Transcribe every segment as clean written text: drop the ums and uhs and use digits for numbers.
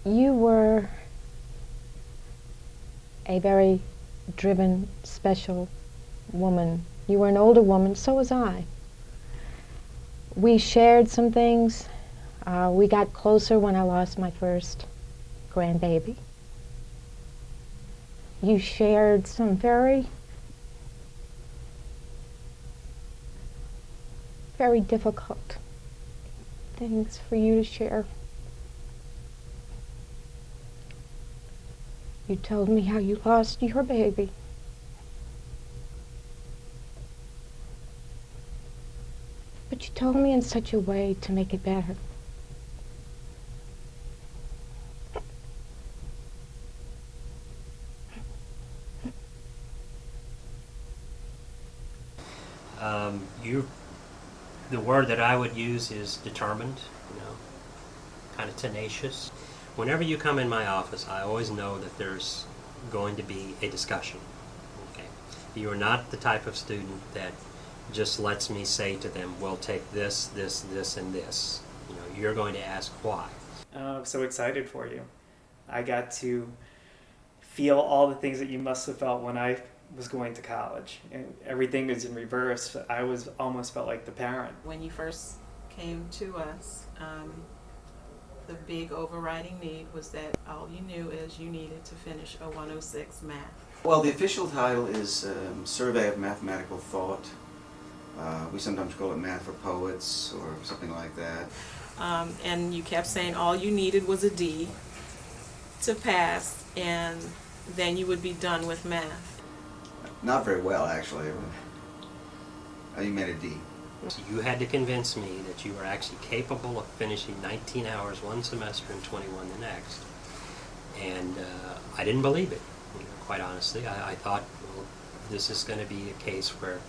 You were a very driven, special woman. You were an older woman, so was I. We shared some things. We got closer when I lost my first grandbaby. You shared some very, very difficult things for you to share. You told me how you lost your baby. But you told me in such a way to make it better. The word that I would use is determined, kind of tenacious. Whenever you come in my office, I always know that there's going to be a discussion. Okay, you are not the type of student that just lets me say to them, "Well, take this, this, this, and this." You're going to ask why. I'm so excited for you. I got to feel all the things that you must have felt when I was going to college, and everything was in reverse. I was almost felt like the parent. When you first came to us, the big overriding need was that all you knew is you needed to finish a 106 math. Well, the official title is Survey of Mathematical Thought. We sometimes call it Math for Poets or something like that. And you kept saying all you needed was a D to pass, and then you would be done with math. Not very well, actually. You made a D. You had to convince me that you were actually capable of finishing 19 hours one semester and 21 the next. And I didn't believe it, quite honestly. I thought, well, this is going to be a case where,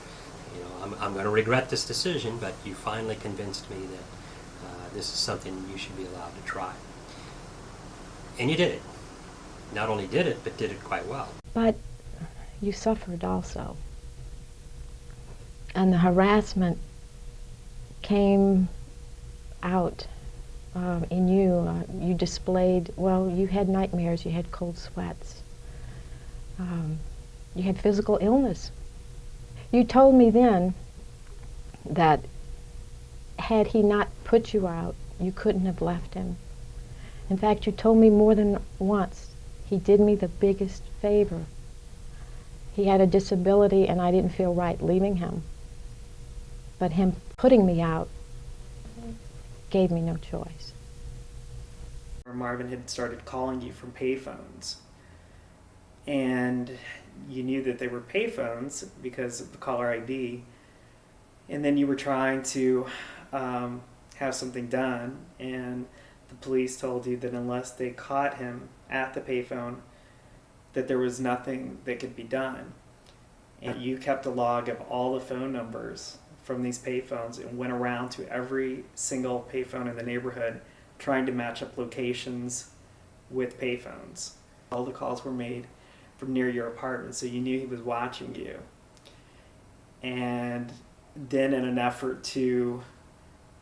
I'm going to regret this decision, but you finally convinced me that this is something you should be allowed to try. And you did it. Not only did it, but did it quite well. But you suffered also. And the harassment came out in you. You displayed, you had nightmares, you had cold sweats. You had physical illness. You told me then that had he not put you out, you couldn't have left him. In fact, you told me more than once, he did me the biggest favor. He had a disability and I didn't feel right leaving him. But him putting me out gave me no choice. Marvin had started calling you from payphones, and you knew that they were payphones because of the caller ID, and then you were trying to have something done, and the police told you that unless they caught him at the payphone, that there was nothing that could be done. And you kept a log of all the phone numbers from these payphones and went around to every single payphone in the neighborhood trying to match up locations with payphones. All the calls were made from near your apartment, so you knew he was watching you. And then in an effort to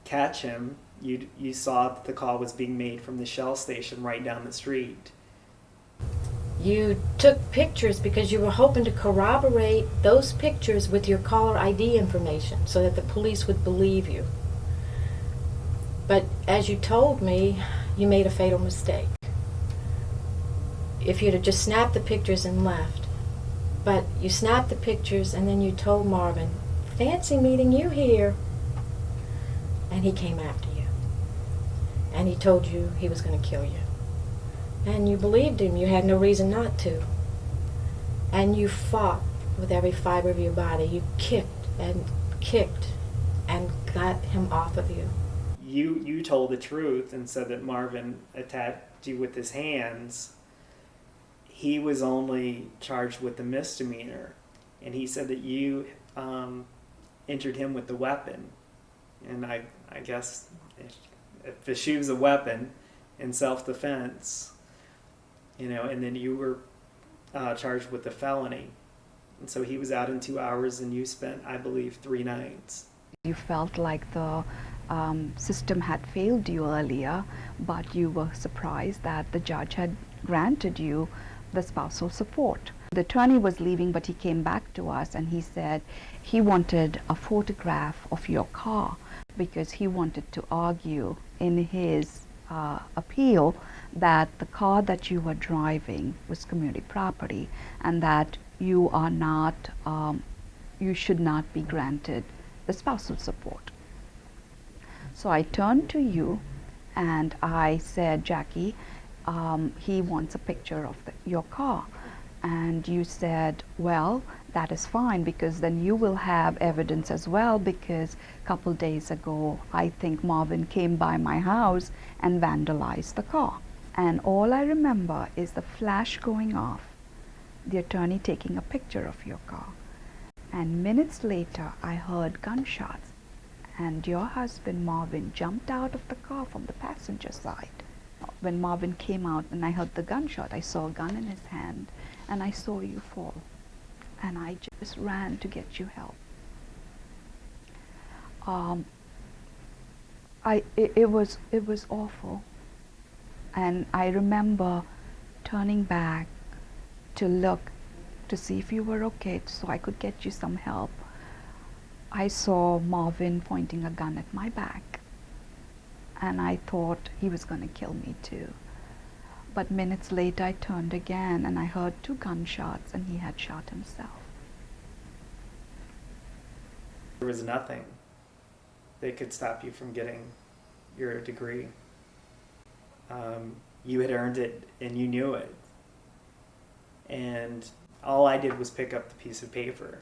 catch him, you saw that the call was being made from the Shell station right down the street. You took pictures because you were hoping to corroborate those pictures with your caller ID information so that the police would believe you. But as you told me, you made a fatal mistake. If you'd have just snapped the pictures and left, but you snapped the pictures and then you told Marvin, "Fancy meeting you here." And he came after you. And he told you he was going to kill you. And you believed him. You had no reason not to. And you fought with every fiber of your body. You kicked and got him off of you. You told the truth and said that Marvin attacked you with his hands. He was only charged with the misdemeanor. And he said that you injured him with the weapon. And I guess if the shoe's a weapon in self-defense, and then you were charged with a felony. And so he was out in 2 hours and you spent, I believe, 3 nights. You felt like the system had failed you earlier, but you were surprised that the judge had granted you the spousal support. The attorney was leaving, but he came back to us and he said he wanted a photograph of your car because he wanted to argue in his appeal that the car that you were driving was community property and that you are not, you should not be granted the spousal support. So I turned to you and I said, Jackie, he wants a picture of your car. And you said, well, that is fine because then you will have evidence as well, because a couple days ago, I think Marvin came by my house and vandalized the car. And all I remember is the flash going off, the attorney taking a picture of your car. And minutes later, I heard gunshots. And your husband, Marvin, jumped out of the car from the passenger side. When Marvin came out and I heard the gunshot, I saw a gun in his hand and I saw you fall. And I just ran to get you help. It was awful. And I remember turning back to look to see if you were okay so I could get you some help. I saw Marvin pointing a gun at my back. And I thought he was going to kill me too. But minutes later I turned again and I heard 2 gunshots and he had shot himself. There was nothing that could stop you from getting your degree. You had earned it and you knew it. And all I did was pick up the piece of paper.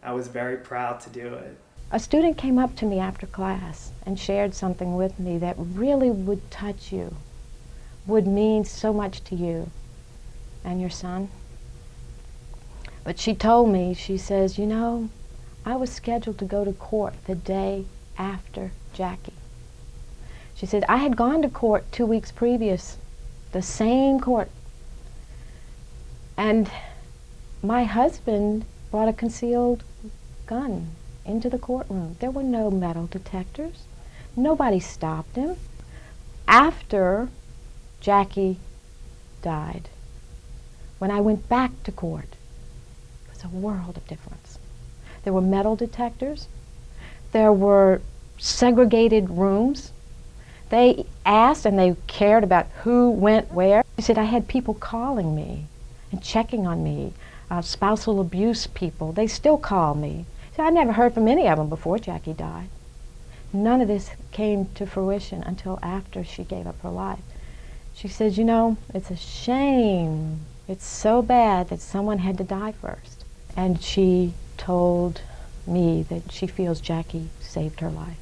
I was very proud to do it. A student came up to me after class and shared something with me that really would touch you, would mean so much to you and your son. But she told me, she says, you know, I was scheduled to go to court the day after Jackie. She said, I had gone to court 2 weeks previous, the same court. And my husband brought a concealed gun into the courtroom. There were no metal detectors. Nobody stopped him. After Jackie died, when I went back to court, it was a world of difference. There were metal detectors. There were segregated rooms. They asked and they cared about who went where. She said, I had people calling me and checking on me, spousal abuse people. They still call me. So I never heard from any of them before Jackie died. None of this came to fruition until after she gave up her life. She says, you know, it's a shame. It's so bad that someone had to die first. And she told me that she feels Jackie saved her life.